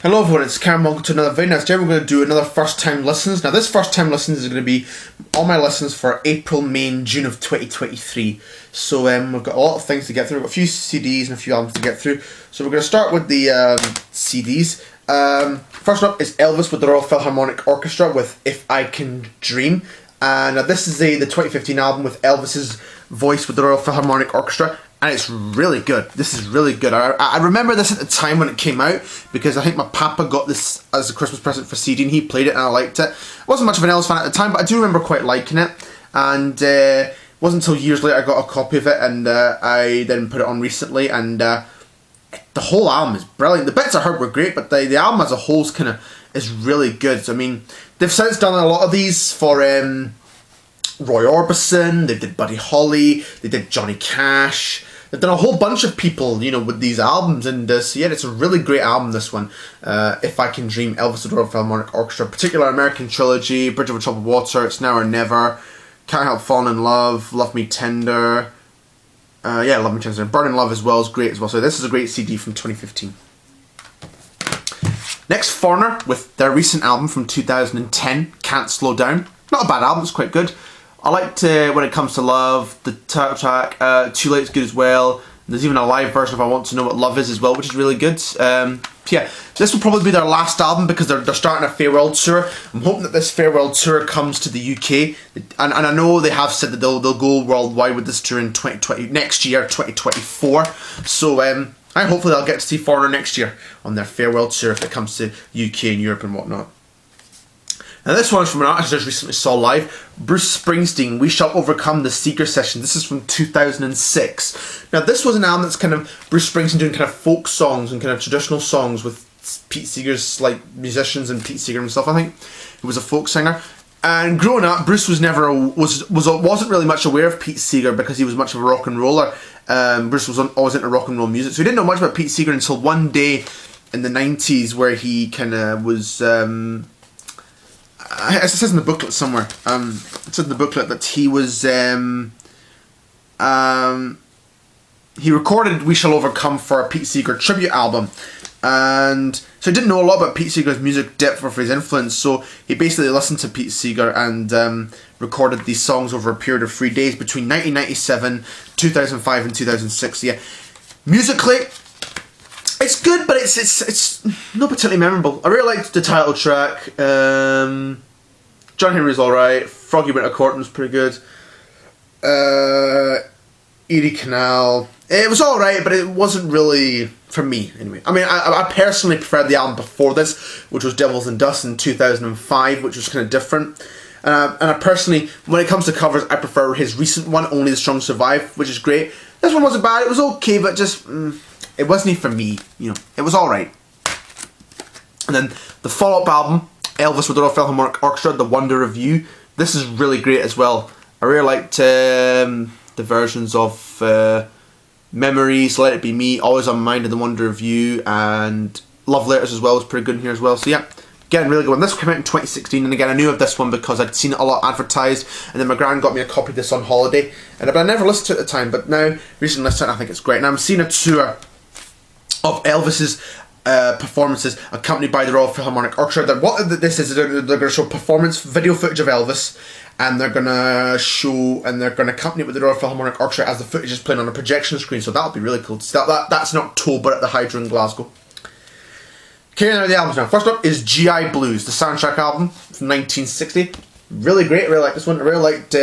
Hello everyone, it's Cameron. Welcome to another video. Now today we're going to do another first time listens. Now this first time listens is going to be all my listens for April, May and June of 2023. So we've got a lot of things to get through. We've got a few CDs and a few albums to get through. So we're going to start with the CDs. First up is Elvis with the Royal Philharmonic Orchestra with If I Can Dream. And this is the 2015 album with Elvis's voice with the Royal Philharmonic Orchestra. And it's really good. This is really good. I remember this at the time when it came out because I think my papa got this as a Christmas present for CD and he played it and I liked it. I wasn't much of an Elvis fan at the time, but I do remember quite liking it. And it wasn't until years later I got a copy of it and I then put it on recently. And the whole album is brilliant. The bits I heard were great, but the album as a whole is really good. So, I mean, they've since done a lot of these for Roy Orbison. They did Buddy Holly. They did Johnny Cash. They've done a whole bunch of people, you know, with these albums, and so yeah, it's a really great album, this one. If I Can Dream, Elvis with the Royal Philharmonic Orchestra, particular American Trilogy, Bridge Over Troubled Water, It's Now or Never, Can't Help Falling in Love, Love Me Tender, Love Me Tender, Burning Love as well is great as well, so this is a great CD from 2015. Next, Foreigner with their recent album from 2010, Can't Slow Down. Not a bad album, it's quite good. I liked When It Comes to Love, the title track, Too Late's good as well. There's even a live version of I Want to Know What Love Is as well, which is really good. Yeah, this will probably be their last album because they're starting a farewell tour. I'm hoping that this farewell tour comes to the UK. And I know they have said that they'll go worldwide with this tour in 2020, next year, 2024. So hopefully I'll get to see Foreigner next year on their farewell tour if it comes to UK and Europe and whatnot. Now this one is from an artist I just recently saw live, Bruce Springsteen, We Shall Overcome, the Seeger Session. This is from 2006. Now this was an album that's kind of Bruce Springsteen doing kind of folk songs and kind of traditional songs with Pete Seeger's like musicians and Pete Seeger himself, I think. He was a folk singer. And growing up, Bruce was wasn't really much aware of Pete Seeger because he was much of a rock and roller. Bruce was always into rock and roll music, so he didn't know much about Pete Seeger until one day in the 90s where he kind of was... it says in the booklet somewhere. It said in the booklet that he was he recorded We Shall Overcome for a Pete Seeger tribute album, and so he didn't know a lot about Pete Seeger's music depth or for his influence. So he basically listened to Pete Seeger and recorded these songs over a period of 3 days between 1997, 2005, and 2006. Yeah, musically, it's good, but it's not particularly memorable. I really liked the title track. John Henry's alright. Froggy Winter Court was pretty good. Erie Canal. It was alright, but it wasn't really for me anyway. I mean, I personally preferred the album before this, which was Devils and Dust in 2005, which was kind of different. And I personally, when it comes to covers, I prefer his recent one, Only the Strong Survive, which is great. This one wasn't bad. It was okay, but just... it wasn't for me, you know. It was alright. And then the follow-up album, Elvis with the Royal Philharmonic Orchestra, The Wonder of You. This is really great as well. I really liked the versions of Memories, Let It Be Me, Always on My Mind, and The Wonder of You, and Love Letters as well was pretty good in here as well. So yeah, again, really good one. This came out in 2016, and again, I knew of this one because I'd seen it a lot advertised, and then my gran got me a copy of this on holiday, but I never listened to it at the time, but now, recently listened to it, I think it's great. And I'm seeing a tour of Elvis's performances accompanied by the Royal Philharmonic Orchestra. What this is, they're going to show performance video footage of Elvis, and they're going to accompany it with the Royal Philharmonic Orchestra as the footage is playing on a projection screen, so that'll be really cool to see. That's in October at the Hydro in Glasgow. Okay, now the albums now. First up is GI Blues, the soundtrack album from 1960. Really great, I really like this one. I really liked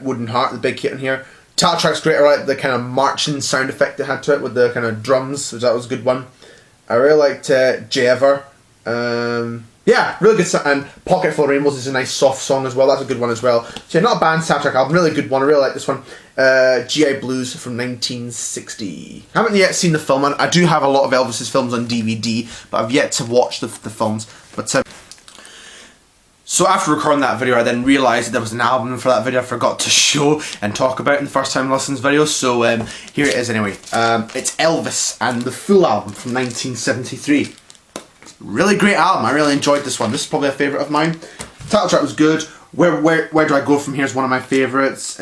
Wooden Heart, the big hit in here. Title track's great, I like the kind of marching sound effect they had to it with the kind of drums, so that was a good one. I really liked J Ever. Yeah, really good. And Pocket Full of Rainbows is a nice soft song as well, that's a good one as well. So yeah, not a bad soundtrack album, really good one, I really like this one. GI Blues from 1960. I haven't yet seen the film, and I do have a lot of Elvis's films on DVD, but I've yet to watch the films. But so after recording that video, I then realised that there was an album for that video I forgot to show and talk about in the first time listens video, so here it is anyway. It's Elvis and the full album from 1973. Really great album, I really enjoyed this one. This is probably a favourite of mine. The title track was good. Where Do I Go From Here is one of my favourites.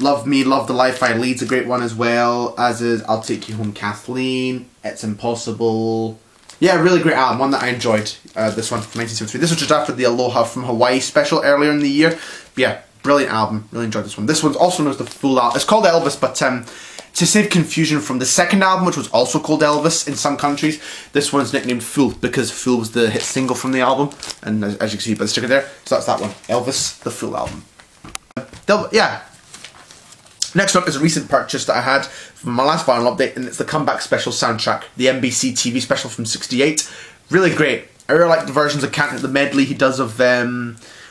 Love Me, Love the Life I Lead's a great one as well, as is I'll Take You Home Kathleen, It's Impossible, Yeah, really great album, one that I enjoyed, this one from 1973. This was just after the Aloha from Hawaii special earlier in the year. But yeah, brilliant album, really enjoyed this one. This one's also known as the full album. It's called Elvis, but to save confusion from the second album, which was also called Elvis in some countries, this one's nicknamed Fool, because Fool was the hit single from the album, and as you can see by the sticker there, so that's that one, Elvis, the Fool album. Yeah. Next up is a recent purchase that I had from my last vinyl update, and it's the Comeback Special soundtrack, the NBC TV special from '68. Really great. I really like the versions of Can't Hit the medley he does of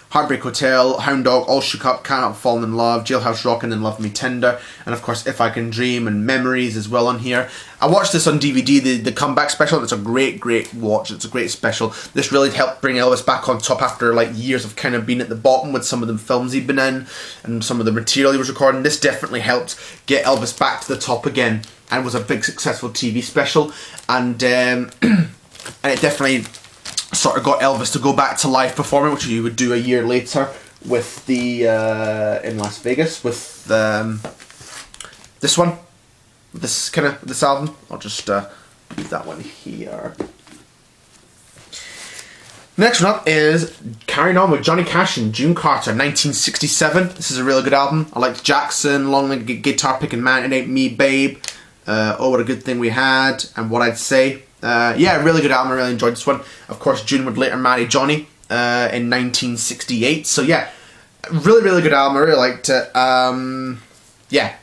Heartbreak Hotel, Hound Dog, All Shook Up, Can't Help Falling in Love, Jailhouse Rockin' and Love Me Tender, and of course If I Can Dream and Memories as well on here. I watched this on DVD, the Comeback Special. It's a great watch. It's a great special. This really helped bring Elvis back on top after like years of kind of being at the bottom with some of the films he'd been in and some of the material he was recording. This definitely helped get Elvis back to the top again and was a big successful TV special, and and it definitely sort of got Elvis to go back to live performing, which he would do a year later with the in Las Vegas with this one, this album. I'll just leave that one here. Next one up is Carrying On with Johnny Cash and June Carter, 1967. This is a really good album. I liked Jackson, Long Legged Guitar Picking Man, It Ain't Me Babe, Oh What a Good Thing We Had, and What I'd Say. Yeah, really good album. I really enjoyed this one. Of course, June would later marry Johnny in 1968. So yeah, really good album. I really liked it. Yeah,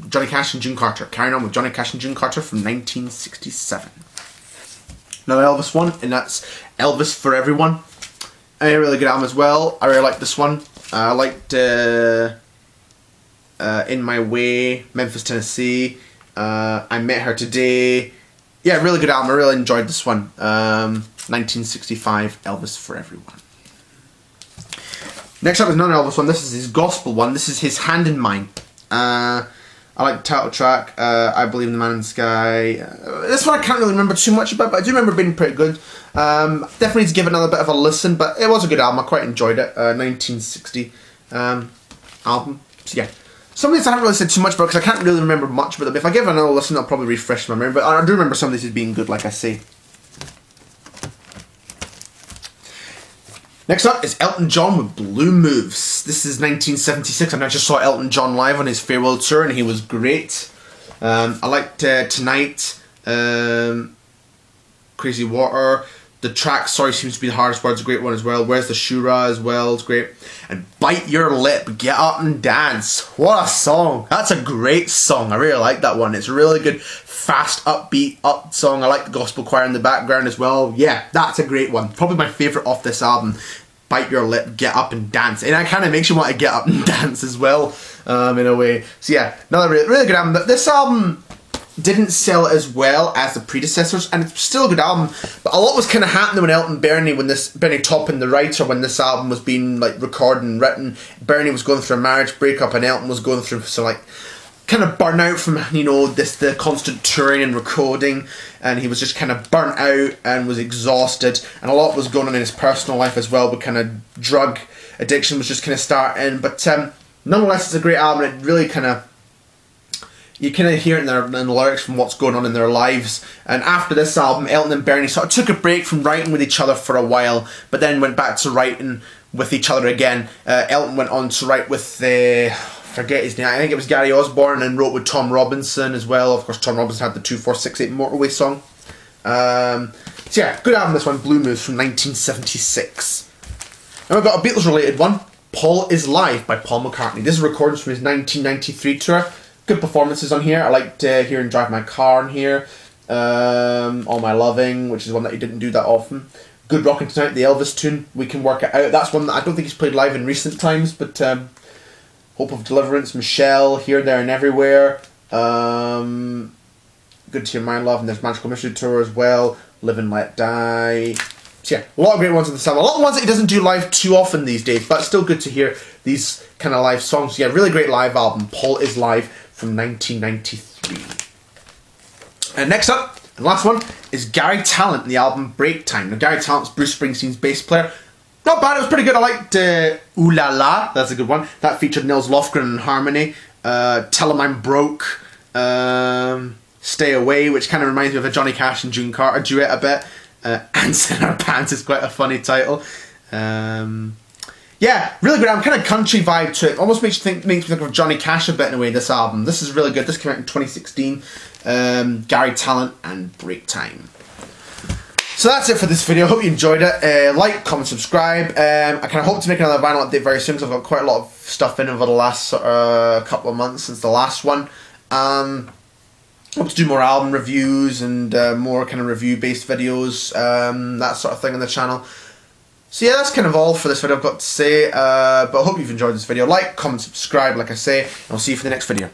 Johnny Cash and June Carter. Carrying On with Johnny Cash and June Carter from 1967. Another Elvis one, and that's Elvis for Everyone. A really good album as well. I really liked this one. I liked In My Way, Memphis, Tennessee. I Met Her Today. Yeah, really good album. I really enjoyed this one. 1965, Elvis for Everyone. Next up is another Elvis one. This is his gospel one. This is his Hand in Mine. I like the title track, I Believe in the Man in the Sky. This one I can't really remember too much about, but I do remember being pretty good. Definitely need to give it another bit of a listen, but it was a good album. I quite enjoyed it. 1960 album. So yeah. Some of these I haven't really said too much about because I can't really remember much about them. If I give it another listen, I'll probably refresh my memory. But I do remember some of these as being good, like I say. Next up is Elton John with Blue Moves. This is 1976, and I just saw Elton John live on his farewell tour, and he was great. I liked Tonight, Crazy Water. The track Sorry Seems to Be the Hardest Word's a great one as well. Where's the Shura as well, it's great. And Bite Your Lip, Get Up and Dance. What a song. That's a great song. I really like that one. It's a really good, fast, upbeat, up song. I like the gospel choir in the background as well. Yeah, that's a great one. Probably my favourite off this album. Bite Your Lip, Get Up and Dance. And that kind of makes you want to get up and dance as well, in a way. So yeah, another really good album. This album didn't sell as well as the predecessors, and it's still a good album, but a lot was kind of happening when Bernie Taupin, the writer, when this album was being like recorded and written. Bernie was going through a marriage breakup, and Elton was going through some like kind of burnout from the constant touring and recording, and he was just kind of burnt out and was exhausted, and a lot was going on in his personal life as well, but kind of drug addiction was just kind of starting. But nonetheless, it's a great album. It really kind of, you kind of hear it in the lyrics from what's going on in their lives. And after this album, Elton and Bernie sort of took a break from writing with each other for a while, but then went back to writing with each other again. Elton went on to write with forget his name, I think it was Gary Osborne, and wrote with Tom Robinson as well. Of course, Tom Robinson had the 2468 Motorway song. So yeah, good album this one, Blue Moves from 1976. And we've got a Beatles related one, Paul is Live by Paul McCartney. This is recordings from his 1993 tour. Good performances on here. I liked hearing Drive My Car on here. All My Loving, which is one that he didn't do that often. Good Rockin' Tonight, the Elvis tune, We Can Work It Out. That's one that I don't think he's played live in recent times, but Hope of Deliverance, Michelle, Here, There and Everywhere. Good to Hear My Love, and there's Magical Mystery Tour as well. Live and Let Die. So yeah, a lot of great ones on this album. A lot of ones that he doesn't do live too often these days, but still good to hear these kind of live songs. Yeah, really great live album, Paul is Live from 1993. And next up, and last one, is Gary Talent, the album Break Time. Now, Gary Talent's Bruce Springsteen's bass player. Not bad, it was pretty good. I liked Ooh La La, that's a good one. That featured Nils Lofgren in harmony. Tell 'Em I'm Broke. Stay Away, which kind of reminds me of a Johnny Cash and June Carter duet a bit. Ants in Our Pants is quite a funny title. Yeah, really good. I'm kind of country vibe to it. Almost makes me think of Johnny Cash a bit in a way, this album. This is really good. This came out in 2016. Gary Talent and Break Time. So that's it for this video. Hope you enjoyed it. Like, comment, subscribe. I kind of hope to make another vinyl update very soon because I've got quite a lot of stuff in over the last couple of months since the last one. Hope to do more album reviews and more kind of review-based videos, that sort of thing on the channel. So yeah, that's kind of all for this video I've got to say, but I hope you've enjoyed this video. Like, comment, subscribe, like I say, and I'll see you for the next video.